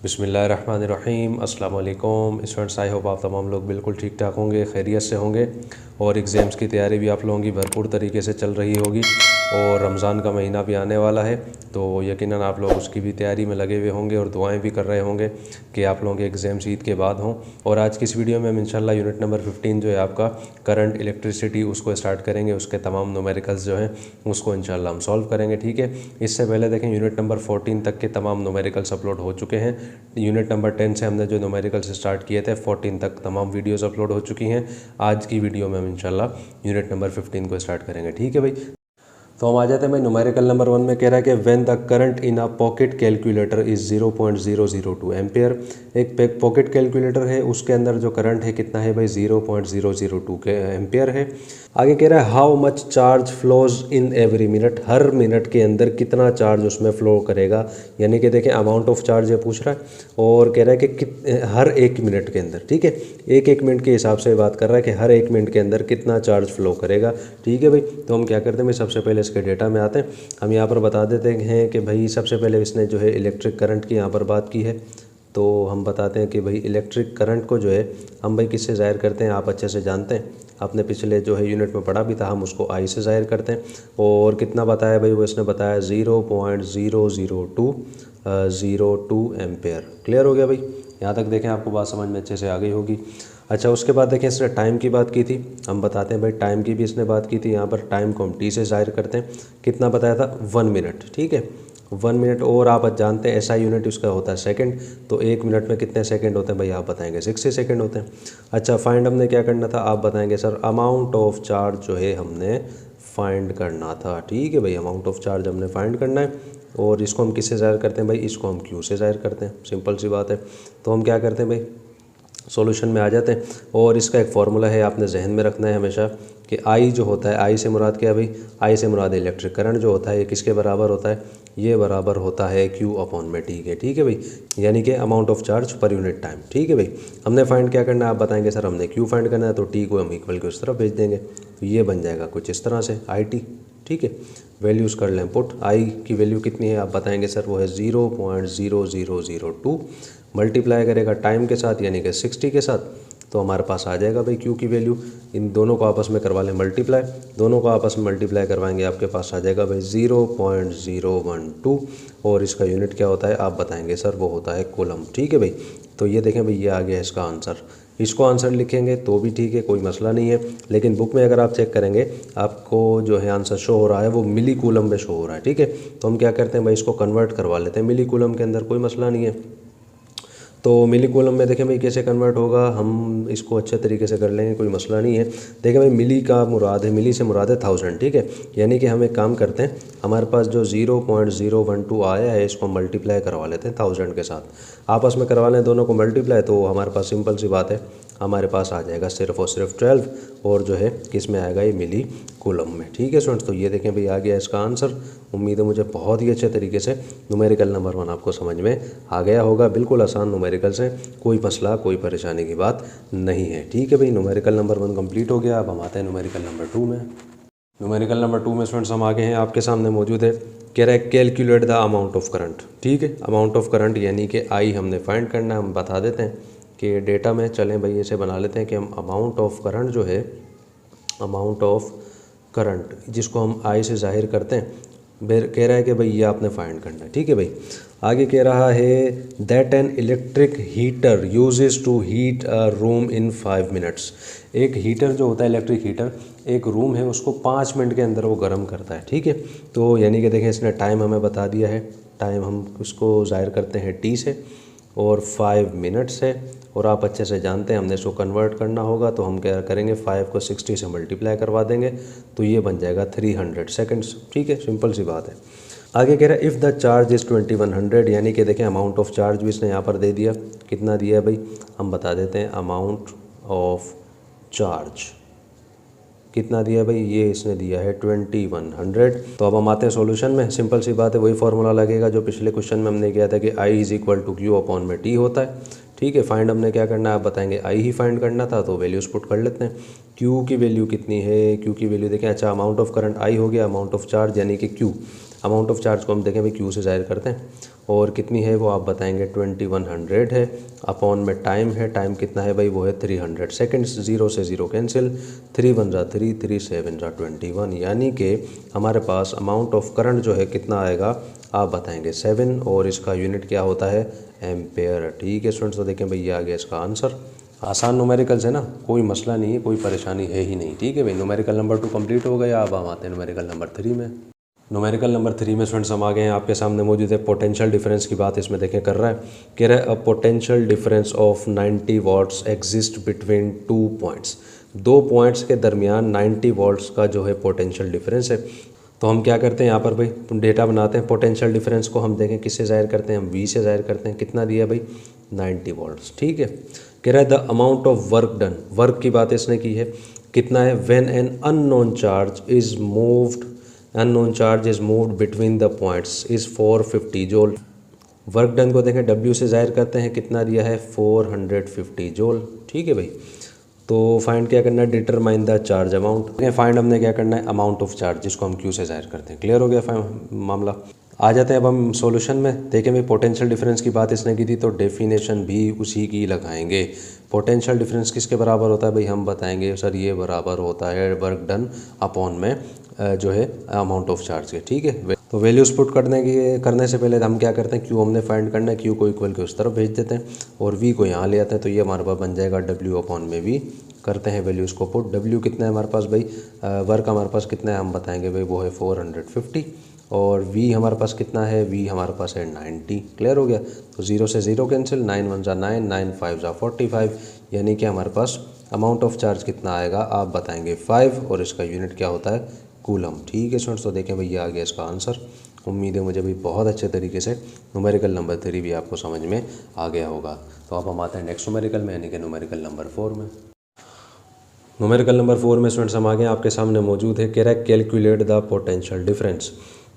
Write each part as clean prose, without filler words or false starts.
बिस्मिल्लाहिर्रहमानिर्रहीम अस्सलाम वालेकुम स्टूडेंट्स। आई होप आप तमाम लोग बिल्कुल ठीक ठाक होंगे, खैरियत से होंगे और एग्ज़ाम्स की तैयारी भी आप लोगों की भरपूर तरीके से चल रही होगी। और रमज़ान का महीना भी आने वाला है तो यकीनन आप लोग उसकी भी तैयारी में लगे हुए होंगे और दुआएं भी कर रहे होंगे कि आप लोगों के एग्ज़ाम्स ईद के बाद हों। और आज की इस वीडियो में हम इंशाल्लाह यूनिट नंबर 15 जो है आपका करंट इलेक्ट्रिसिटी उसको स्टार्ट करेंगे। उसके तमाम न्यूमेरिकल्स जो हैं उसको इंशाल्लाह हम सॉल्व करेंगे। ठीक है, इससे पहले देखें यूनिट नंबर 14 तक के तमाम न्यूमेरिकल्स अपलोड हो चुके हैं। यूनिट नंबर 10 से हमने जो न्यूमेरिकल्स स्टार्ट किए थे 14 तक तमाम वीडियोस अपलोड हो चुकी हैं। आज की वीडियो में हम इंशाल्लाह यूनिट नंबर 15 को स्टार्ट करेंगे। ठीक है भाई, तो हम आ जाते हैं भाई न्यूमेरिकल नंबर 1 में। कह रहा है कि when the current in a pocket calculator is 0.002 ampere. एक पॉकेट कैलकुलेटर है, उसके अंदर जो करंट है कितना है भाई 0.002 के एम्पेयर है। आगे कह रहा है how much charge flows in every minute, her minute के अंदर कितना चार्ज उसमें फ़्लो करेगा। यानी कि देखें अमाउंट ऑफ चार्ज ये पूछ रहा है और कह रहा है कि हर एक मिनट के अंदर, ठीक है, एक मिनट के हिसाब से बात कर रहा है कि हर एक मिनट के अंदर कितना चार्ज फ्लो करेगा। ठीक है भाई, तो हम क्या करते हैं भाई, सबसे पहले इसके डेटा में आते हैं। हम यहाँ पर बता देते हैं कि भाई सबसे पहले इसने जो है इलेक्ट्रिक करंट की यहाँ पर बात की है। तो हम बताते हैं कि भाई इलेक्ट्रिक करंट को जो है हम भाई किससे ज़ाहिर करते हैं, आप अच्छे से जानते हैं, आपने पिछले जो है यूनिट में पढ़ा भी था। हम उसको आई से ज़ाहिर करते हैं। और कितना बताया भाई, वो इसने बताया 0.002 एम्पेयर। क्लियर हो गया भाई, यहाँ तक देखें आपको बात समझ में अच्छे से आ गई होगी। अच्छा, उसके बाद देखें इसने टाइम की बात की थी। हम बताते हैं भाई टाइम की भी इसने बात की थी। यहाँ पर टाइम को हम टी से ज़ाहिर करते हैं। कितना बताया था, 1 मिनट। ठीक है, 1 मिनट। और आप जानते हैं ऐसा यूनिट उसका होता है सेकंड। तो 1 मिनट में कितने सेकंड होते हैं भाई, आप बताएंगे 60 सेकंड होते हैं। अच्छा, फाइंड हमने क्या करना था, आप बताएंगे सर अमाउंट ऑफ चार्ज जो है हमने फाइंड करना था। ठीक है भाई, अमाउंट ऑफ चार्ज हमने फाइंड करना है। और इसको हम किससे ज़ाहिर करते हैं भाई, इसको हम क्यू से ज़ाहिर करते हैं। सिंपल सी बात है। तो हम क्या करते हैं भाई, सॉल्यूशन में आ जाते हैं। और इसका एक फार्मूला है, आपने जहन में रखना है हमेशा कि आई जो होता है, आई से मुराद क्या है भाई, आई से मुराद इलेक्ट्रिक करंट जो होता है ये किसके बराबर होता है, ये बराबर होता है क्यू अपॉन में टी के। ठीक है भाई, यानी कि amount of charge per unit time. ठीक है भाई, हमने फाइंड क्या करना है, आप बताएंगे सर हमने क्यू फाइंड करना है, तो टी को हम इक्वल के उस तरफ भेज देंगे। तो ये बन जाएगा कुछ इस तरह से आई टी। ठीक है, वैल्यूज़ कर लें पुट। आई की वैल्यू कितनी है, आप बताएंगे सर वो है 0.0002 मल्टीप्लाई करेगा टाइम के साथ यानी कि 60 के साथ, तो हमारे पास आ जाएगा भाई क्यू की वैल्यू। इन दोनों को आपस में करवा लें मल्टीप्लाई, दोनों को आपस में मल्टीप्लाई करवाएंगे आपके पास आ जाएगा भाई 0.012। और इसका यूनिट क्या होता है, आप बताएंगे सर वो होता है कूलम। ठीक है भाई, तो ये देखें भाई ये आ गया इसका आंसर। इसको आंसर लिखेंगे तो भी ठीक है, कोई मसला नहीं है, लेकिन बुक में अगर आप चेक करेंगे आपको जो है आंसर शो हो रहा है वो मिली कूलम में शो हो रहा है। ठीक है, तो हम क्या करते हैं भाई, इसको कन्वर्ट करवा लेते हैं मिली कूलम के अंदर, कोई मसला नहीं है। तो मिली कूलम में देखें भाई कैसे कन्वर्ट होगा, हम इसको अच्छे तरीके से कर लेंगे, कोई मसला नहीं है। देखें भाई मिली का मुराद है, मिली से मुराद है 1000। ठीक है, यानी कि हम एक काम करते हैं, हमारे पास जो 0.012 आया है इसको मल्टीप्लाई करवा लेते हैं 1000 के साथ। आपस में करवा लें दोनों को मल्टीप्लाई, तो हमारे पास सिंपल सी बात है, हमारे पास आ जाएगा सिर्फ और सिर्फ 12। और जो है किस में आएगा, ये मिली कूलम में। ठीक है स्टूडेंट्स, तो ये देखें भाई आ गया इसका आंसर। उम्मीद है मुझे बहुत ही अच्छे तरीके से न्यूमेरिकल नंबर 1 आपको समझ में आ गया होगा। बिल्कुल आसान न्यूमेरिकल्स हैं, कोई मसला कोई परेशानी की बात नहीं है। ठीक है भाई, न्यूमेरिकल नंबर 1 कंप्लीट हो गया। अब हम आते हैं न्यूमेरिकल नंबर 2 में। न्यूमेरिकल नंबर 2 में स्टूडेंट्स हम आगे हैं, आपके सामने मौजूद है। कह रहा है calculate the amount of current. ठीक है, अमाउंट ऑफ करंट यानी कि आई हमने फाइंड करना है। हम बता देते हैं कि डेटा में चलें भाई, ऐसे बना लेते हैं कि हम अमाउंट ऑफ करंट जो है, अमाउंट ऑफ करंट जिसको हम आई से ज़ाहिर करते हैं, कह रहा है कि भाई ये आपने फाइंड करना है। ठीक है भाई, आगे कह रहा है that an electric heater uses to heat a room in 5 minutes. एक हीटर जो होता है, इलेक्ट्रिक हीटर, एक रूम है उसको 5 मिनट के अंदर वो गर्म करता है। ठीक है, तो यानी कि देखें इसने टाइम हमें बता दिया है, टाइम हम उसको ज़ाहिर करते हैं टी से और 5 मिनट्स है। और आप अच्छे से जानते हैं हमने इसको कन्वर्ट करना होगा, तो हम क्या करेंगे 5 को 60 से मल्टीप्लाई करवा देंगे, तो ये बन जाएगा 300 सेकंड्स। ठीक है, सिंपल सी बात है। आगे कह रहा है इफ़ द चार्ज इज़ 2100, यानी कि देखें अमाउंट ऑफ चार्ज भी इसने यहाँ पर दे दिया। कितना दिया है भाई, हम बता देते हैं अमाउंट ऑफ चार्ज कितना दिया है भाई, ये इसने दिया है 2100। तो अब हम आते हैं सॉल्यूशन में। सिंपल सी बात है, वही फार्मूला लगेगा जो पिछले क्वेश्चन में हमने किया था कि I is equal to Q upon में टी होता है। ठीक है, फाइंड हमने क्या करना है, आप बताएंगे आई ही फाइंड करना था, तो वैल्यूज पुट कर लेते हैं। क्यू की वैल्यू कितनी है, क्यू की वैल्यू देखें। अच्छा, अमाउंट ऑफ करंट आई हो गया, अमाउंट ऑफ चार्ज यानी कि क्यू, अमाउंट ऑफ चार्ज को हम देखें भाई क्यू से ज़ाहिर करते हैं। और कितनी है वो आप बताएंगे 2100 है, अपॉन में टाइम है, टाइम कितना है भाई वो है 300 सेकेंड्स, 0 से 0 कैंसिल, 3 × 3, 3 7 21, यानी कि हमारे पास अमाउंट ऑफ करंट जो है कितना आएगा आप बताएंगे 7, और इसका यूनिट क्या होता है एम्पेयर। ठीक है स्टूडेंट्स, तो देखें भाई ये आ गया इसका आंसर। आसान न्यूमेरिकल्स है ना, कोई मसला नहीं है, कोई परेशानी है ही नहीं। ठीक है भाई, न्यूमेरिकल नंबर 2 कंप्लीट हो गया। अब हम आते हैं न्यूमेरिकल नंबर 3 में। न्यूमेरिकल नंबर 3 में स्टूडेंट्स हम आ गए हैं, आपके सामने मौजूद है पोटेंशियल डिफरेंस की बात इसमें देखें कर रहा है, कह रहा है a potential difference of 90 watts exist between 2 points. 2 points के दरमियान 90 वॉट्स का जो है पोटेंशियल डिफरेंस है। तो हम क्या करते हैं यहाँ पर भाई डेटा बनाते हैं, पोटेंशियल डिफरेंस को हम देखें किससे ज़ाहिर करते हैं, हम V से ज़ाहिर करते हैं। कितना दिया भाई 90 वॉल्ट्स। ठीक है, कह रहा है the amount of work done, work की बात इसने की है, कितना है when an unknown charge is moved between the points is 450 joule. Work done को देखें W से ज़ाहिर करते हैं, कितना दिया है 450 जूल। ठीक है भाई, तो फाइंड क्या करना है, determine the charge amount. Find हमने क्या करना है अमाउंट ऑफ चार्ज, जिसको हम Q से ज़ाहिर करते हैं। क्लियर हो गया मामला। आ जाते हैं अब हम सॉल्यूशन में। देखें भाई पोटेंशियल डिफरेंस की बात इसने की थी, तो डेफिनेशन भी उसी की लगाएंगे। पोटेंशियल डिफरेंस किसके बराबर होता है भाई, हम बताएंगे सर ये बराबर होता है वर्क डन अपॉन में जो है अमाउंट ऑफ चार्ज के। ठीक है, तो वैल्यूज पुट करने से पहले हम क्या करते हैं, Q हमने फाइंड करना है, Q को इक्वल के उस तरफ भेज देते हैं और V को यहाँ ले आते हैं, तो ये हमारे पास बन जाएगा W अपॉन में V। करते हैं वैल्यूज़ को पुट। W कितना है हमारे पास भाई, वर्क हमारे पास कितना है हम बताएंगे भाई वो है 450, और V हमारे पास कितना है, V हमारे पास है 90। क्लियर हो गया, तो 0 से 0 कैंसिल, 9 1 = 9, 9 5 = 45, यानी कि हमारे पास अमाउंट ऑफ चार्ज कितना आएगा आप बताएंगे 5, और इसका यूनिट क्या होता है कूलम। ठीक है स्टूडेंट्स, तो देखें भैया आ गया इसका आंसर। उम्मीद है मुझे भी बहुत अच्छे तरीके से न्यूमेरिकल नंबर 3 भी आपको समझ में आ गया होगा। तो अब हम आते हैं नेक्स्ट न्यूमेरिकल में, यानी कि न्यूमेरिकल नंबर 4 में। न्यूमेरिकल नंबर 4 में स्टूडेंट्स हम आ गए, आपके सामने मौजूद है, कह रहा है कैलकुलेट द पोटेंशियल डिफरेंस।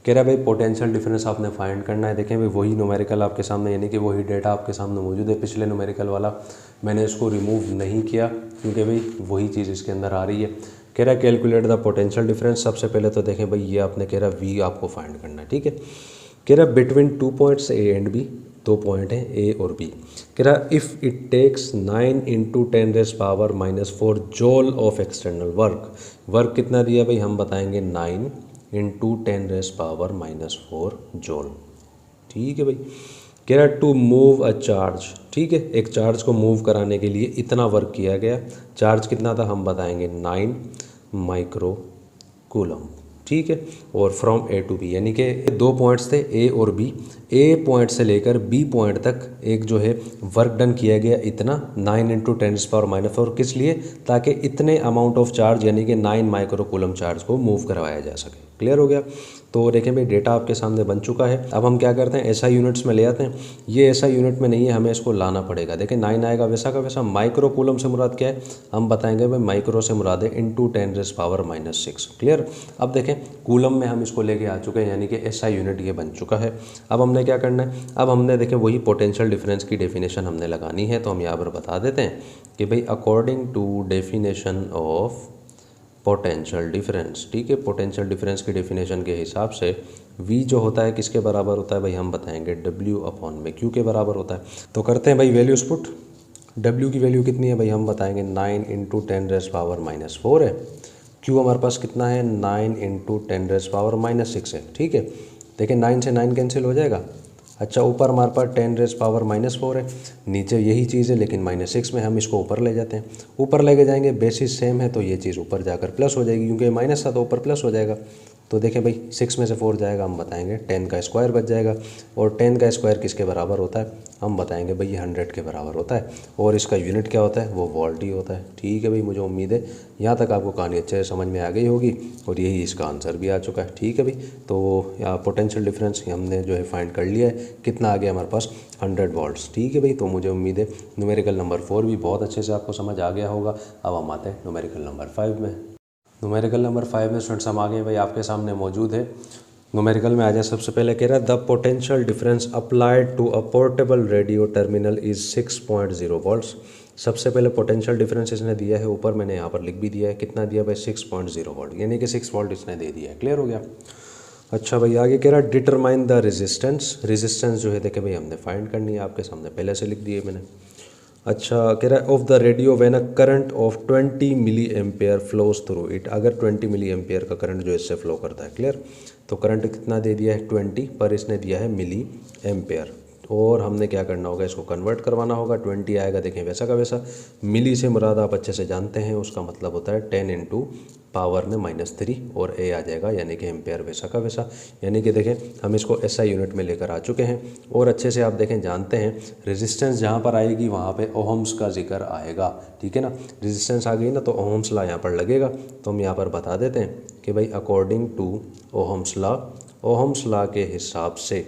कह रहा है भाई पोटेंशियल डिफरेंस आपने फाइंड करना है। देखें भाई वही न्यूमेरिकल आपके सामने, यानी कि वही डेटा आपके सामने मौजूद है। पिछले न्यूमेरिकल वाला मैंने इसको रिमूव नहीं किया क्योंकि भाई वही चीज़ इसके अंदर आ रही है। कह रहा है कैलकुलेट द पोटेंशियल डिफरेंस। सबसे पहले तो देखें भाई ये आपने कह रहा V आपको फाइंड करना है। ठीक है, कह रहा है between 2 points A and B, 2 point हैं A और B। कह रहा है if it takes 9 × 10⁻⁻⁴ joule of external work. Work कितना दिया भाई, हम बताएंगे 9 × 10⁻⁻⁴ जूल। ठीक है भाई, कह रहा है टू मूव अ चार्ज। ठीक है, एक चार्ज को मूव कराने के लिए इतना वर्क किया गया। चार्ज कितना था हम बताएंगे 9 माइक्रो कूलम। ठीक है, और फ्रॉम A to B, यानी कि 2 पॉइंट्स थे A और B। A पॉइंट से लेकर B पॉइंट तक एक जो है वर्क डन किया गया इतना 9 × 10⁻⁴। किस लिए, ताकि इतने अमाउंट ऑफ चार्ज यानी कि 9 माइक्रो कूलम चार्ज को मूव करवाया जा सके। क्लियर हो गया, तो देखें भाई डेटा आपके सामने बन चुका है। अब हम क्या करते हैं SI यूनिट्स में ले आते हैं। ये SI यूनिट में नहीं है, हमें इसको लाना पड़ेगा। देखें 9 आएगा वैसा का वैसा। माइक्रो कूलम से मुराद क्या है, हम बताएंगे भाई माइक्रो से मुराद है × 10⁻⁻⁶। क्लियर, अब देखें कूलम में हम इसको लेके आ चुके हैं, यानी कि SI यूनिट ये बन चुका है। अब हमने क्या करना है, अब हमने देखें वही पोटेंशियल डिफरेंस की डेफिनेशन हमने लगानी है। तो हम यहाँ पर बता देते हैं कि भाई according to definition of potential difference. ठीक है, पोटेंशियल डिफरेंस की डेफिनेशन के हिसाब से V जो होता है किसके बराबर होता है भाई, हम बताएंगे W अपॉन में Q के बराबर होता है। तो करते हैं भाई वैल्यूज पुट। W की वैल्यू कितनी है भाई, हम बताएंगे 9 × 10⁻⁻⁴ है। Q हमारे पास कितना है 9 × 10⁻⁻6 है। ठीक है, देखिए 9 से 9 कैंसिल हो जाएगा। अच्छा, ऊपर हमारे पास 10⁻⁻⁴ है, नीचे यही चीज़ है लेकिन -6 में हम इसको ऊपर ले जाते हैं। ऊपर लेके जाएंगे, बेसिस सेम है तो ये चीज़ ऊपर जाकर प्लस हो जाएगी, क्योंकि माइनस था तो ऊपर प्लस हो जाएगा। तो देखें भाई 6 में से 4 जाएगा, हम बताएंगे 10 का स्क्वायर बच जाएगा। और 10 का स्क्वायर किसके बराबर होता है, हम बताएंगे भाई 100 के बराबर होता है। और इसका यूनिट क्या होता है, वो वोल्ट ही होता है। ठीक है भाई, मुझे उम्मीद है यहाँ तक आपको कहानी अच्छे से समझ में आ गई होगी, और यही इसका आंसर भी आ चुका है। ठीक है भाई, तो यहाँ पोटेंशियल डिफरेंस हमने जो है फाइंड कर लिया है। कितना आ गया हमारे पास 100 वोल्ट्स। ठीक है भाई, तो मुझे उम्मीद है न्यूमेरिकल नंबर 4 भी बहुत अच्छे से आपको समझ आ गया होगा। अब हम आते हैं न्यूमेरिकल नंबर 5 में। न्यूमेरिकल नंबर 5 में स्टूडेंट्स हम आ गए भाई, आपके सामने मौजूद है। न्यूमेरिकल में आ जाए, सबसे पहले कह रहा है the potential difference applied to a portable radio terminal is 6.0 volts. सबसे पहले पोटेंशियल डिफरेंस इसने दिया है, ऊपर मैंने यहाँ पर लिख भी दिया है, कितना दिया भाई 6.0 वोल्ट, यानी कि 6 वोल्ट इसने दे दिया है। क्लियर हो गया। अच्छा भाई आगे कह रहा है डिटरमाइन द रेजिस्टेंस। रेजिस्टेंस जो है देखे भाई हमने फाइंड करनी है, आपके सामने पहले से लिख दिए मैंने। अच्छा कह रहा है of the radio when a current of 20 milli ampere flows through it. अगर 20 मिली एम्पेयर का करंट जो इससे फ्लो करता है, क्लियर। तो करंट कितना दे दिया है 20, पर इसने दिया है मिली एम्पेयर, और हमने क्या करना होगा, इसको कन्वर्ट करवाना होगा। 20 आएगा देखें वैसा का वैसा, मिली से मुराद आप अच्छे से जानते हैं, उसका मतलब होता है 10 इंटू पावर में -3 और ए आ जाएगा, यानी कि एम्पेयर वैसा का वैसा। यानी कि देखें हम इसको एसआई यूनिट में लेकर आ चुके हैं, और अच्छे से आप देखें जानते हैं रेजिस्टेंस जहाँ पर आएगी वहाँ पे ओहम्स का जिक्र आएगा, ठीक है ना। रेजिस्टेंस आ गई ना तो ओहम्स लॉ यहाँ पर लगेगा। तो हम यहाँ पर बता देते हैं कि भाई according to Ohm's law, Ohm's law के हिसाब से,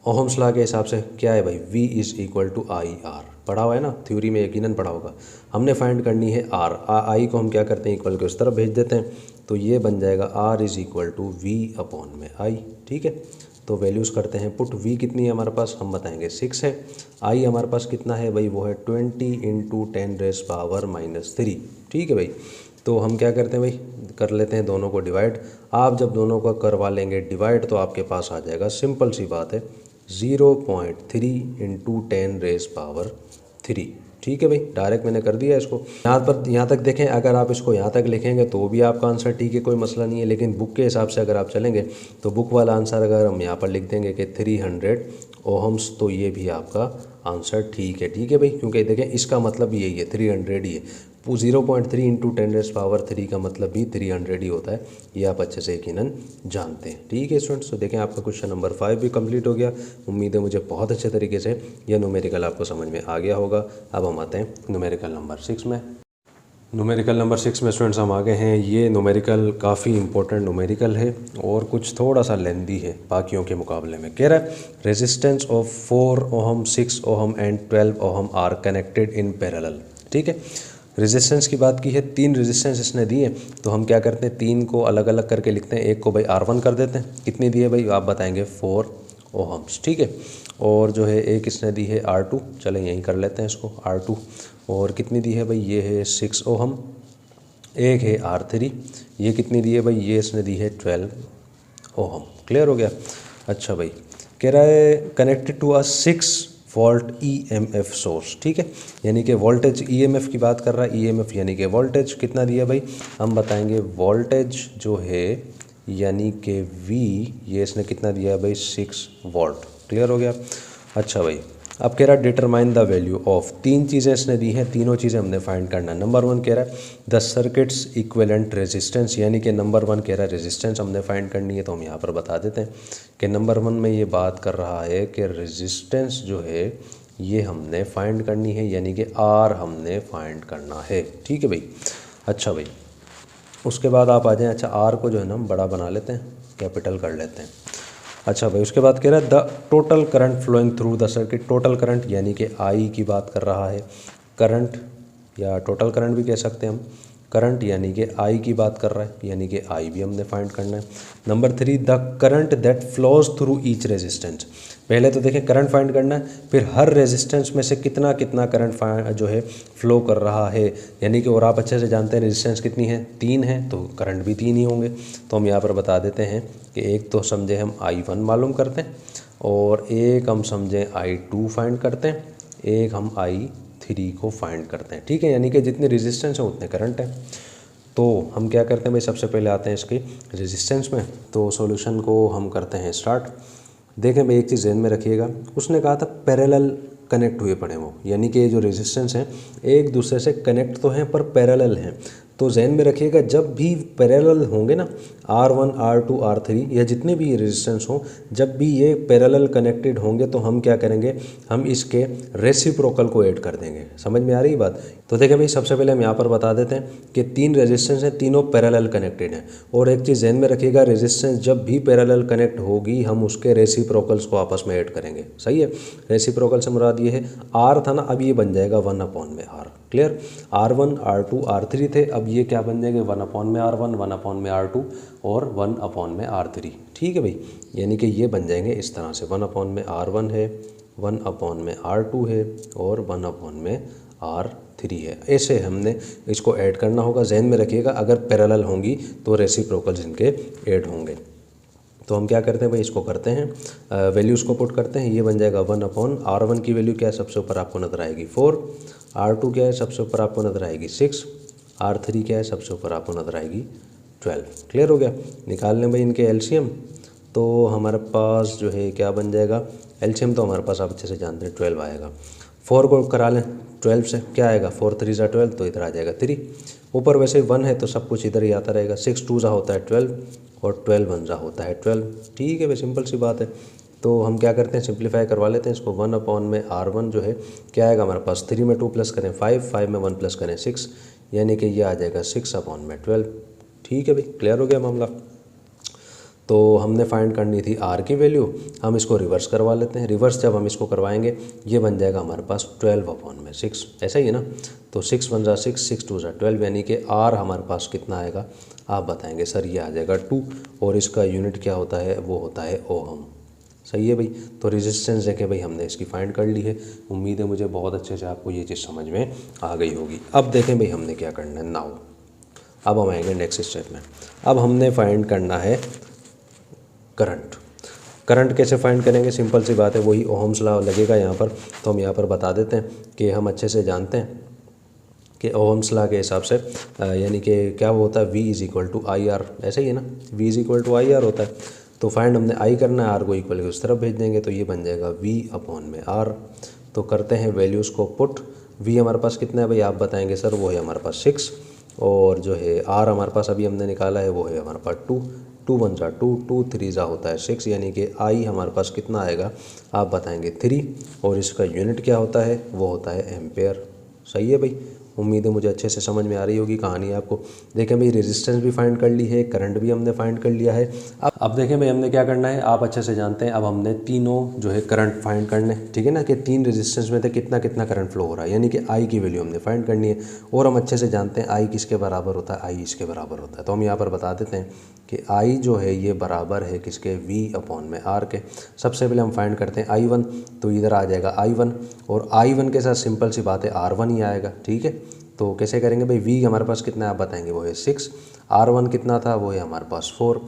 ओहम्स लॉ के हिसाब से क्या है भाई, V is equal to I R. पढ़ा हुआ है ना, थ्योरी में यकीनन पढ़ा होगा। हमने फाइंड करनी है R, आई को हम क्या करते हैं इक्वल के उस तरफ भेज देते हैं, तो ये बन जाएगा R is equal to V upon में I, ठीक है। तो वैल्यूज़ करते हैं पुट। V कितनी है हमारे पास, हम बताएंगे 6 है। I हमारे पास कितना है भाई, वो है 20 इंटू 10⁻⁻3, ठीक है भाई। तो हम क्या करते हैं भाई, कर लेते हैं दोनों को डिवाइड। आप जब दोनों को करवा लेंगे डिवाइड तो आपके पास आ जाएगा, सिंपल सी बात है, 0.3 इंटू 10⁻3, ठीक है भाई। डायरेक्ट मैंने कर दिया इसको। यहाँ तक देखें, अगर आप इसको यहाँ तक लिखेंगे तो भी आपका आंसर ठीक है, कोई मसला नहीं है। लेकिन बुक के हिसाब से अगर आप चलेंगे तो बुक वाला आंसर अगर हम यहाँ पर लिख देंगे कि 300 ओहम्स, तो ये भी आपका आंसर ठीक है भाई। क्योंकि देखें इसका मतलब यही है, 300 ही है। 0.3 इंटू 10⁻3 का मतलब भी 300 ही होता है, ये आप अच्छे से यकीनन जानते हैं, ठीक है स्टूडेंट्स। तो देखें आपका क्वेश्चन नंबर 5 भी कंप्लीट हो गया। उम्मीद है मुझे बहुत अच्छे तरीके से यह न्यूमेरिकल आपको समझ में आ गया होगा। अब हम आते हैं न्यूमेरिकल नंबर 6 में। न्यूमेरिकल नंबर 6 में स्टूडेंट्स हम आ गए हैं। ये न्यूमेरिकल काफ़ी इंपॉर्टेंट न्यूमेरिकल है और कुछ थोड़ा सा लेंदी है बाकियों के मुकाबले में। कह रहा है resistance of 4 ohm, 6 ohm and 12 ohm are connected in parallel, ठीक है। रेजिस्टेंस की बात की है, 3 रेजिस्टेंस इसने दी है, तो हम क्या करते हैं 3 को अलग अलग करके लिखते हैं। एक को भाई R1 कर देते हैं, कितनी दी है भाई आप बताएंगे 4 ओहम्स, ठीक है। और जो है एक इसने दी है R2, चलें यहीं कर लेते हैं इसको R2, और कितनी दी है भाई, ये है 6 ओहम। एक है R3, ये कितनी दी है भाई, ये इसने दी है 12 ओहम। क्लियर हो गया। अच्छा भाई कह रहा है connected to a 6 volt EMF source, ठीक है। यानी कि वोल्टेज EMF की बात कर रहा है, EMF यानी कि वोल्टेज कितना दिया भाई, हम बताएंगे वोल्टेज जो है यानी कि V, ये इसने कितना दिया है भाई 6 वोल्ट। क्लियर हो गया। अच्छा भाई अब कह रहा है डिटरमाइन द वैल्यू ऑफ, 3 चीज़ें इसने दी हैं, तीनों चीज़ें हमने फाइंड करना है। नंबर 1 कह रहा है द सर्किट्स इक्विवेलेंट रेजिस्टेंस, यानी कि नंबर 1 कह रहा है रेजिस्टेंस हमने फाइंड करनी है। तो हम यहाँ पर बता देते हैं कि नंबर 1 में ये बात कर रहा है कि रेजिस्टेंस जो है ये हमने फाइंड करनी है, यानी कि R हमने फाइंड करना है, ठीक है भाई। अच्छा भाई उसके बाद आप आ जाएँ, अच्छा R को जो है ना हम बड़ा बना लेते हैं, कैपिटल कर लेते हैं। अच्छा भाई उसके बाद कह रहा है the total current flowing through the circuit, total current यानी कि I की बात कर रहा है। करंट या टोटल करंट भी कह सकते हैं हम, करंट यानी कि I की बात कर रहा है, यानी कि I भी हमने फाइंड करना है। Number 3 the current that flows through each resistance, पहले तो देखें करंट फाइंड करना है, फिर हर रेजिस्टेंस में से कितना कितना करंट जो है फ्लो कर रहा है, यानी कि और आप अच्छे से जानते हैं रेजिस्टेंस कितनी है, 3 है, तो करंट भी 3 ही होंगे। तो हम यहाँ पर बता देते हैं कि एक तो समझे हम I1 मालूम करते हैं, और एक हम समझें I2 फाइंड करते हैं, एक हम I3 को फाइंड करते हैं, ठीक है। यानी कि जितने रेजिस्टेंस हैं उतने करंट है। तो हम क्या करते हैं भाई, सबसे पहले आते हैं इसके रेजिस्टेंस में। तो सॉल्यूशन को हम करते हैं स्टार्ट। देखें भाई एक चीज़ ज़हन में रखिएगा, उसने कहा था पैरेलल कनेक्ट हुए पड़े वो, यानी कि जो रेजिस्टेंस हैं एक दूसरे से कनेक्ट तो हैं पर पैरेलल हैं। तो जहन में रखिएगा जब भी पैरेलल होंगे ना, R1 R2 R3 या जितने भी रेजिस्टेंस हों, जब भी ये पैरेलल कनेक्टेड होंगे तो हम क्या करेंगे, हम इसके रेसिप्रोकल को ऐड कर देंगे। समझ में आ रही बात। तो देखें भाई सबसे पहले हम यहाँ पर बता देते हैं कि 3 रेजिस्टेंस हैं, तीनों पैरेलल कनेक्टेड हैं। और एक चीज़ जहन में रखिएगा, रेजिस्टेंस जब भी पैरेलल कनेक्ट होगी हम उसके रेसिप्रोकल्स को आपस में ऐड करेंगे, सही है। रेसिप्रोकल से मुराद ये है, R था ना, अब ये बन जाएगा 1/R। Clear. R1 R2 R3 थे, अब ये क्या बन जाएंगे 1/R1 1/R2 और 1/R3, ठीक है भाई। यानी कि ये बन जाएंगे इस तरह से, 1/R1 है, 1/R2 है और 1/R3 R3 है। ऐसे हमने इसको ऐड करना होगा। जहन में रखिएगा अगर पैरेलल होंगी तो रेसिप्रोकल्स इनके ऐड होंगे। तो हम क्या करते हैं भाई, इसको करते हैं, वैल्यूज़ को पुट करते हैं। ये बन जाएगा 1/R1 की वैल्यू क्या है, सबसे ऊपर आपको नजर आएगी 4, R2 क्या है, सबसे ऊपर आपको नजर आएगी 6, R3 क्या है, सबसे ऊपर आपको नजर आएगी 12। क्लियर हो गया। निकाल लें भाई इनके एलसीएम। तो हमारे पास जो है क्या बन जाएगा, एलसीएम तो हमारे पास आप अच्छे से जानते हैं 12 आएगा। 4 को करा लें 12 से, क्या आएगा 4 3 ज़ा 12, तो इधर आ जाएगा 3। ऊपर वैसे 1 है तो सब कुछ इधर ही आता रहेगा। 6 2 ज़ा होता है 12 और 12 1 ज़ा होता है 12। ठीक है भाई, सिंपल सी बात है। तो हम क्या करते हैं, सिंप्लीफाई करवा लेते हैं इसको। 1/R1 जो है क्या आएगा हमारे पास, 3 में 2 प्लस करें 5, 5 में 1 प्लस करें 6, यानी कि ये आ जाएगा 6/12। ठीक है भाई, क्लियर हो गया मामला। तो हमने फाइंड करनी थी R की वैल्यू, हम इसको रिवर्स करवा लेते हैं। रिवर्स जब हम इसको करवाएंगे ये बन जाएगा हमारे पास 12/6, ऐसा ही है ना। तो 6 1 ज़ा 6, 6 2 ज़ा 12, यानी कि R हमारे पास कितना आएगा आप बताएंगे। सर ये आ जाएगा 2, और इसका यूनिट क्या होता है, वो होता है ओहम। सही है भाई। तो रेजिस्टेंस देखें भाई हमने इसकी फाइंड कर ली है। उम्मीद है मुझे बहुत अच्छे से आपको ये चीज़ समझ में आ गई होगी। अब देखें भाई हमने क्या करना है नाउ। अब हम आएंगे नेक्स्ट स्टेप में। अब हमने फाइंड करना है करंट। करंट कैसे फाइंड करेंगे, सिंपल सी बात है, वही ओहम्स लॉ लगेगा यहाँ पर। तो हम यहाँ पर बता देते हैं कि हम अच्छे से जानते हैं कि ओहम्स लॉ के हिसाब से यानी कि क्या वो होता है, V=IR, ऐसे ही है ना, V=IR होता है। तो फाइंड हमने I करना है, R को इक्वल के उस तरफ भेज देंगे तो ये बन जाएगा V/R। तो करते हैं वैल्यूज़ को पुट। V हमारे पास कितना है भाई आप बताएंगे सर, वो है हमारे पास 6, और जो है R हमारे पास अभी हमने निकाला है वो है हमारे पास 2, 2 1 ज़ा 2, 2 3 ज़ा होता है 6, यानी कि I हमारे पास कितना आएगा आप बताएंगे 3, और इसका यूनिट क्या होता है, वो होता है एम्पेयर। सही है भाई, उम्मीद है मुझे अच्छे से समझ में आ रही होगी कहानी आपको। देखें भाई रेजिस्टेंस भी फाइंड कर ली है, करंट भी हमने फाइंड कर लिया है। अब देखें भाई हमने क्या करना है, आप अच्छे से जानते हैं। अब हमने तीनों जो है करंट फाइंड करने, ठीक है ना, कि 3 रेजिस्टेंस में से कितना कितना करंट फ्लो हो रहा है, यानी कि आई की वैल्यू हमने फाइंड करनी है। और हम अच्छे से जानते हैं आई किसके बराबर होता है, आई इसके बराबर होता है। तो हम यहाँ पर बता देते हैं कि आई जो है ये बराबर है किसके, V/R के। सबसे पहले हम फाइंड करते हैं I1, तो इधर आ जाएगा I1, और I1 के साथ सिंपल सी बात है R1 ही आएगा। ठीक है, तो कैसे करेंगे भाई, V हमारे पास कितना है आप बताएंगे, वो है 6, R1 कितना था, वो है हमारे पास 4।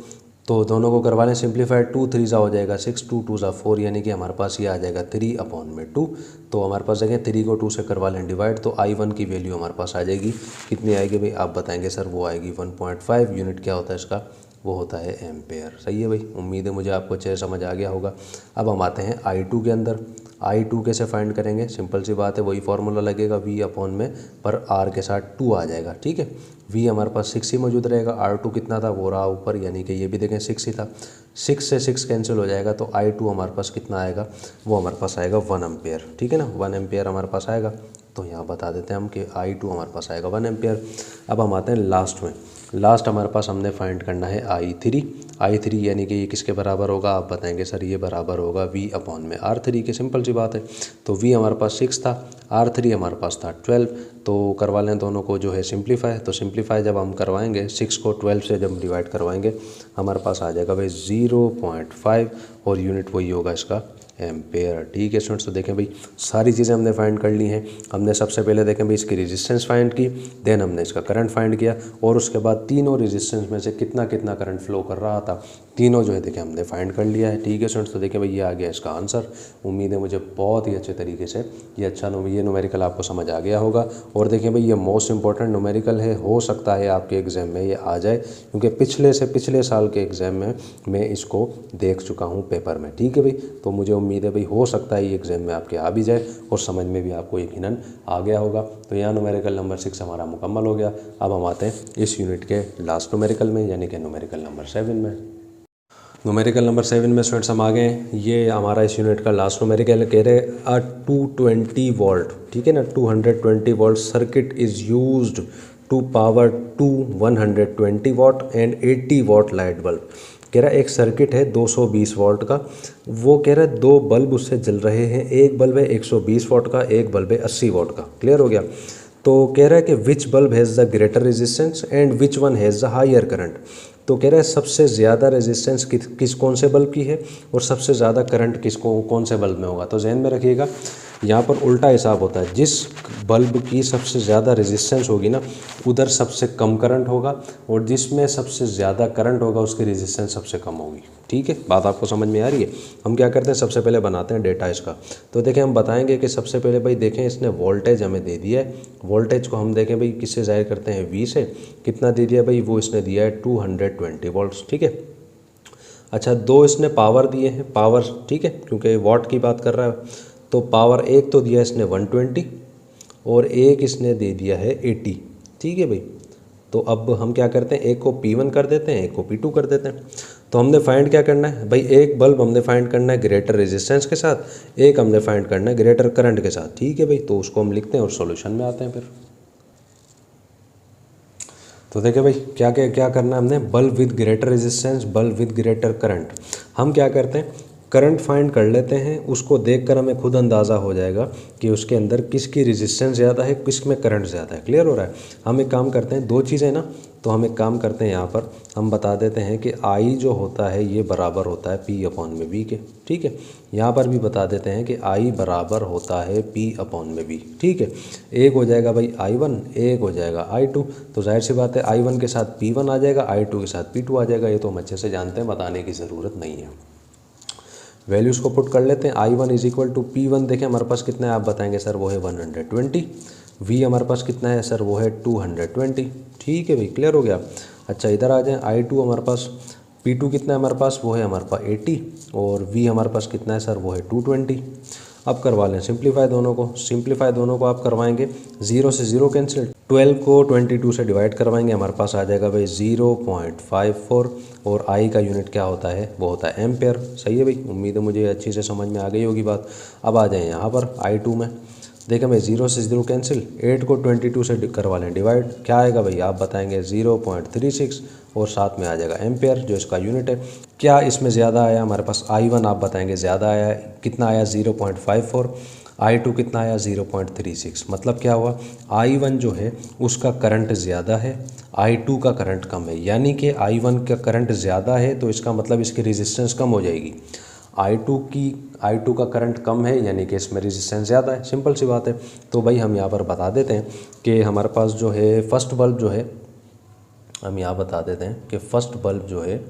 तो दोनों को करवा लें सिंप्लीफाइड, 2 3 ज़ा हो जाएगा 6, 2 2 ज़ा 4, यानी कि हमारे पास ये आ जाएगा 3/2। तो हमारे पास देखें 3 को 2 से करवा लें डिवाइड, तो I1 की वैल्यू हमारे पास आ जाएगी, कितनी आएगी भाई आप बताएंगे सर, वो आएगी 1.5। यूनिट क्या होता है इसका, वो होता है एम्पेयर। सही है भाई, उम्मीद है मुझे आपको अच्छे से समझ आ गया होगा। अब हम आते हैं I2 के अंदर। I2 कैसे फाइंड करेंगे, सिंपल सी बात है, वही फार्मूला लगेगा V/में, पर R के साथ 2 आ जाएगा। ठीक है, V हमारे पास 6 ही मौजूद रहेगा, R2 कितना था वो रहा ऊपर, यानी कि ये भी देखें 6 ही था। 6 से 6 कैंसिल हो जाएगा, तो I2 हमारे पास कितना आएगा, वो हमारे पास आएगा 1 एम्पेयर। ठीक है ना, 1 एम्पेयर हमारे पास आएगा। तो यहाँ बता देते हैं हम कि I2 हमारे पास आएगा 1 एम्पेयर। अब हम आते हैं लास्ट में। लास्ट हमारे पास हमने फाइंड करना है I3 यानी कि ये किसके बराबर होगा आप बताएंगे सर, ये बराबर होगा V/R3 की। सिंपल सी बात है। तो V हमारे पास 6 था, R3 हमारे पास था 12। तो करवा लें दोनों को जो है सिंप्लीफाई। तो सिंप्लीफाई जब हम करवाएंगे 6 को 12 से जब डिवाइड करवाएंगे हमारे पास आ जाएगा भाई 0.5, और यूनिट वही होगा इसका एम्पेयर। ठीक है स्टूडेंट्स, तो देखें भाई सारी चीज़ें हमने फाइंड कर ली हैं। हमने सबसे पहले देखें भाई इसकी रेजिस्टेंस फाइंड की, देन हमने इसका करंट फाइंड किया, और उसके बाद तीनों रेजिस्टेंस में से कितना कितना करंट फ्लो कर रहा था, तीनों जो है देखें हमने फाइंड कर लिया है। ठीक है स्टूडेंट्स, तो देखें भाई ये आ गया इसका आंसर। उम्मीद है मुझे बहुत ही अच्छे तरीके से ये ये न्यूमेरिकल आपको समझ आ गया होगा। और देखें भाई ये मोस्ट इंपॉर्टेंट न्यूमेरिकल है, हो सकता है आपके एग्ज़ाम में ये आ जाए, क्योंकि पिछले साल के एग्ज़ाम में मैं इसको देख चुका हूँ पेपर में। ठीक है भाई, तो मुझे उम्मीद है भाई हो सकता है ये एग्ज़ाम में आपके आ भी जाए, और समझ में भी आपको यकीनन आ गया होगा। तो यहाँ न्यूमेरिकल नंबर 6 हमारा मुकम्मल हो गया। अब हम आते हैं इस यूनिट के लास्ट न्यूमेरिकल में, यानी कि न्यूमेरिकल नंबर 7 में। न्यूमेरिकल नंबर 7 में स्टूडेंट्स हम आ गए। ये हमारा इस यूनिट का लास्ट न्यूमेरिकल कह रहे 220 वोल्ट, ठीक है ना, 220 volt circuit is used to power 120 watt and 80 watt light bulb. कह रहा है एक सर्किट है 220 वोल्ट का, वो कह रहा है 2 बल्ब उससे जल रहे हैं, एक बल्ब है 120 वोल्ट का, एक बल्ब है 80 वोल्ट का। क्लियर हो गया। तो कह रहा है कि which bulb has the greater resistance and which one has the higher current. तो कह रहा है सबसे ज़्यादा रेजिस्टेंस कौन से बल्ब की है, और सबसे ज़्यादा करंट कौन से बल्ब में होगा। तो जहन में रखिएगा यहाँ पर उल्टा हिसाब होता है, जिस बल्ब की सबसे ज़्यादा रेजिस्टेंस होगी ना उधर सबसे कम करंट होगा, और जिसमें सबसे ज़्यादा करंट होगा उसकी रेजिस्टेंस सबसे कम होगी। ठीक है, बात आपको समझ में आ रही है। हम क्या करते हैं, सबसे पहले बनाते हैं डेटा इसका। तो देखें, हम बताएंगे कि सबसे पहले भाई देखें इसने वोल्टेज हमें दे दिया है, वोल्टेज को हम देखें भाई किससे ज़ाहिर करते हैं, V से। कितना दे दिया भाई, वो इसने दिया है 220 वोल्ट्स। ठीक है, अच्छा 2 इसने पावर दिए हैं, पावर, ठीक है, क्योंकि वॉट की बात कर रहा है। तो पावर एक तो दिया इसने 120 और एक इसने दे दिया है 80। ठीक है भाई, तो अब हम क्या करते हैं, एक को P1 कर देते हैं, एक को P2 कर देते हैं। तो हमने फाइंड क्या करना है भाई, एक बल्ब हमने फाइंड करना है ग्रेटर रेजिस्टेंस के साथ, एक हमने फाइंड करना है ग्रेटर करंट के साथ। ठीक है भाई, तो उसको हम लिखते हैं और सॉल्यूशन में आते हैं फिर। तो देखिए भाई क्या क्या क्या करना है हमने, bulb with greater resistance, bulb with greater current. हम क्या करते हैं, करंट फाइंड कर लेते हैं, उसको देखकर हमें खुद अंदाज़ा हो जाएगा कि उसके अंदर किसकी रेजिस्टेंस ज़्यादा है, किस में करंट ज़्यादा है। क्लियर हो रहा है। हम एक काम करते हैं, दो चीज़ें ना, तो हम एक काम करते हैं यहाँ पर हम बता देते हैं कि I जो होता है ये बराबर होता है P/V के। ठीक है, यहाँ पर भी बता देते हैं कि I बराबर होता है P/V। ठीक है, एक हो जाएगा भाई I1, एक हो जाएगा I2। तो जाहिर सी बात है I1 के साथ P1 आ जाएगा, I2 के साथ P2 आ जाएगा। ये तो हम अच्छे से जानते हैं, बताने की ज़रूरत नहीं है। वैल्यूज़ को पुट कर लेते हैं। I1 = P1 देखें हमारे पास कितना है, आप बताएंगे सर वो है 120। V हमारे पास कितना है सर, वो है 220। ठीक है भाई, क्लियर हो गया। अच्छा इधर आ जाएं, I2 हमारे पास, P2 कितना है हमारे पास, वो है हमारे पास 80, और V हमारे पास कितना है सर, वो है 220। अब करवा लें सिंप्लीफाई दोनों को, सिंप्लीफाई दोनों को आप करवाएंगे, 0 से 0 कैंसिल, 12 को 22 से डिवाइड करवाएंगे, हमारे पास आ जाएगा भाई 0.54, और I का यूनिट क्या होता है, वो होता है एम्पेयर। सही है भाई, उम्मीद है मुझे अच्छी से समझ में आ गई होगी बात। अब आ जाए यहाँ पर I2 में, देखें भाई 0 से 0 कैंसिल, 8 को 22 से करवा लें डिवाइड, क्या आएगा भाई आप बताएंगे 0.36, और साथ में आ जाएगा एम्पेयर जो इसका यूनिट है। क्या इसमें ज़्यादा आया हमारे पास, I1 आप बताएंगे ज़्यादा आया, कितना आया 0.54, I2 कितना आया 0.36। मतलब क्या हुआ, I1 जो है उसका करंट ज़्यादा है, I2 का करंट कम है। यानी कि I1 का करंट ज़्यादा है तो इसका मतलब इसकी रेजिस्टेंस कम हो जाएगी। I2 का करंट कम है यानी कि इसमें रेजिस्टेंस ज़्यादा है, सिंपल सी बात है। तो भाई हम यहाँ पर बता देते हैं कि हमारे पास जो है फर्स्ट बल्ब जो है, हम यहाँ बता देते हैं कि फ़र्स्ट बल्ब जो है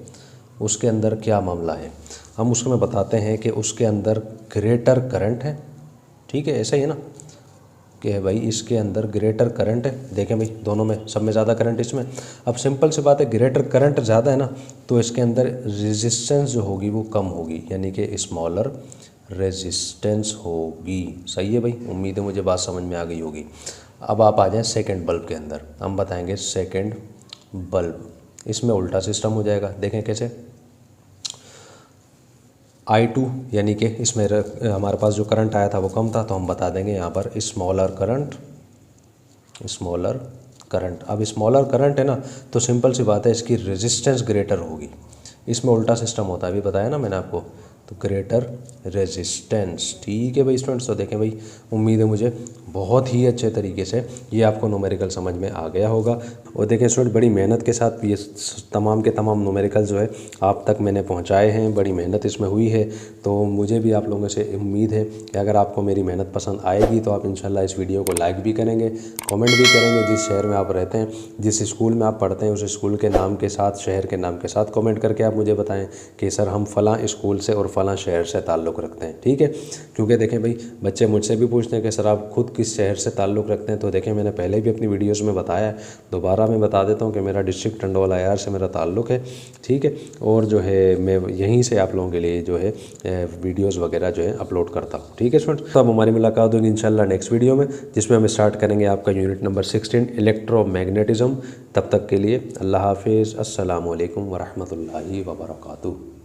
उसके अंदर क्या मामला है। हम उसमें बताते हैं कि उसके अंदर ग्रेटर करंट है। ठीक है, ऐसा ही है ना कि भाई इसके अंदर ग्रेटर करंट है। देखें भाई दोनों में, सब में ज़्यादा करंट इसमें। अब सिंपल सी बात है, ग्रेटर करंट ज़्यादा है ना, तो इसके अंदर रेजिस्टेंस जो होगी वो कम होगी, यानी कि स्मॉलर रेजिस्टेंस होगी। सही है भाई, उम्मीद है मुझे बात समझ में आ गई होगी। अब आप आ जाएं सेकंड बल्ब के अंदर, हम बताएंगे सेकंड बल्ब, इसमें उल्टा सिस्टम हो जाएगा। देखें कैसे, I2 यानी कि इसमें हमारे पास जो करंट आया था वो कम था, तो हम बता देंगे यहाँ पर स्मॉलर करंट, स्मॉलर करंट। अब स्मॉलर करंट है ना, तो सिंपल सी बात है इसकी रेजिस्टेंस ग्रेटर होगी। इसमें उल्टा सिस्टम होता है, अभी बताया ना मैंने आपको, तो ग्रेटर रेजिस्टेंस। ठीक है भाई स्टूडेंट्स, तो देखें भाई उम्मीद है मुझे बहुत ही अच्छे तरीके से ये आपको न्यूमेरिकल समझ में आ गया होगा। और देखें स्टूडेंट, बड़ी मेहनत के साथ ये तमाम के तमाम न्यूमेरिकल जो है आप तक मैंने पहुंचाए हैं, बड़ी मेहनत इसमें हुई है। तो मुझे भी आप लोगों से उम्मीद है कि अगर आपको मेरी मेहनत पसंद आएगी तो आप इंशाल्लाह इस वीडियो को लाइक भी करेंगे, कमेंट भी करेंगे। जिस शहर में आप रहते हैं, जिस स्कूल में आप पढ़ते हैं, उस स्कूल के नाम के साथ, शहर के नाम के साथ कमेंट करके आप मुझे बताएँ कि सर हम फ़लाँ स्कूल से और फ़लाँ शहर से ताल्लुक़ रखते हैं। ठीक है, क्योंकि देखें भाई बच्चे मुझसे भी पूछते हैं कि सर आप खुद किस शहर से ताल्लुक़ रखते हैं। तो देखें मैंने पहले भी अपनी वीडियोस में बताया है, दोबारा मैं बता देता हूं कि मेरा डिस्ट्रिक्ट टंडोला यार से मेरा ताल्लुक़ है। ठीक है, और जो है मैं यहीं से आप लोगों के लिए जो है वीडियोस वगैरह जो है अपलोड करता हूँ। ठीक है स्टूडेंट्स, तो अब हमारी मुलाकात होगी इंशाल्लाह नेक्स्ट वीडियो में, जिसमें हम स्टार्ट करेंगे आपका यूनिट नंबर 16 इलेक्ट्रोमैग्नेटिज्म। तब तक के लिए अल्लाह हाफिज़, अस्सलामु अलैकुम वरहमतुल्लाहि वबरकातुहू।